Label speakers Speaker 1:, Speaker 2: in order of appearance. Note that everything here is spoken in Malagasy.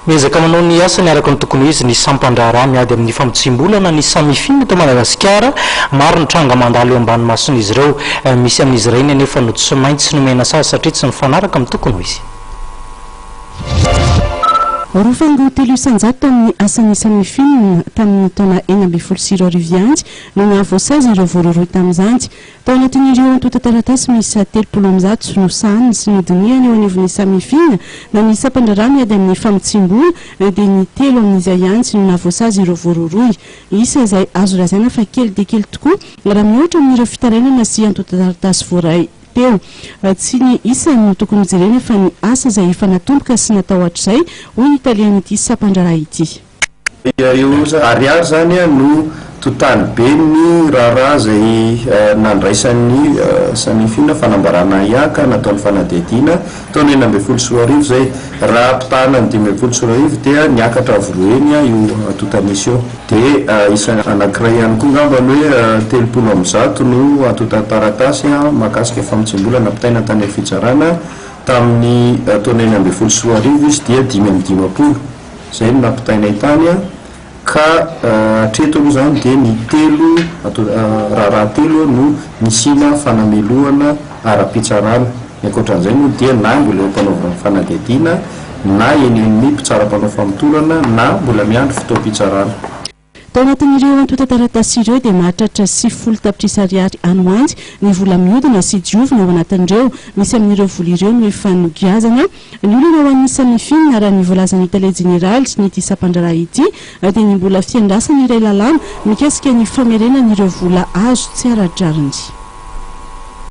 Speaker 1: Miezaka manao ny asany araka ny tokony izy ny sampandrara miady amin'ny famotsimbolana ny samifina eto Madagasikara maro ny tranga mandalo eo ambany mason'izy ireo misy amin'izy ireny anefa no tsy maintsy sy nomena sary satria tsy mifanaraka amin'ny tokony izy.
Speaker 2: Rofango telo isanjato tamin'ny asan'ny samifina tamin'ny taona 2024 anty no nahavoasazy ireo voaroy tamin'izany. Tao anatin'ireo antota taratasy misy 30 no sahany sy nodiniany eo anivon'ny samifina na ny sampandrara miady amin'ny famotsimbola dia ny telo amin'izay antsy no nahavoasazy ireo voaroy. Isa izay azo lazaina fa kely dia kely tokoa raha mihoatra amin'ireo fitarainana sy antota taratasy voaray teo. Tsy ny isa no tokony jerena fa ny asa izay efa natomboka sy natao hatr'izay hoy ny italian'ity sampandrara ity.
Speaker 3: Io ariary zany no totany be ny raharaha izay nandraisan'ny samifina fanambarana iaka nataon'ny fanadihadiana taona 2024 izay raha mpitana ny 2024 dia niakatra voroeny io atotanisy io dia isa anankiray ihany koa ngambany hoe 30 no atota taratasy mahakasika famotsimbolana mpitaina tany fitsarana tamin'ny taona 2024 izy dia 5 izay no nampitaina itany ka hatreto aloha zany dia ny telo raharaha telo no nisina fanamelohana ara-pitsarana. Ankoatran'izay moa dia na mbola eo mpanaovana fanadihadiana na enen'ny mpitsaram-panao famotorana na mbola miandry fotoam-pitsarana.
Speaker 2: Tao anatin'ireo antota taratasy ireo dia mahatratra 70 tapitrisa ariary ano antsy ny vola mihodina sy diovina ao anatin'ireo. Misy amin'ireo vola ireo no efa nogiazana ny olana ao an'ny samifina raha ny voalazan'ny Italia Jeneraly sy ny sampandrara ity dia ny mbola fiandrasana iray lalàna mikasika ny famerenan'ireo vola azo tsy ara-drariny.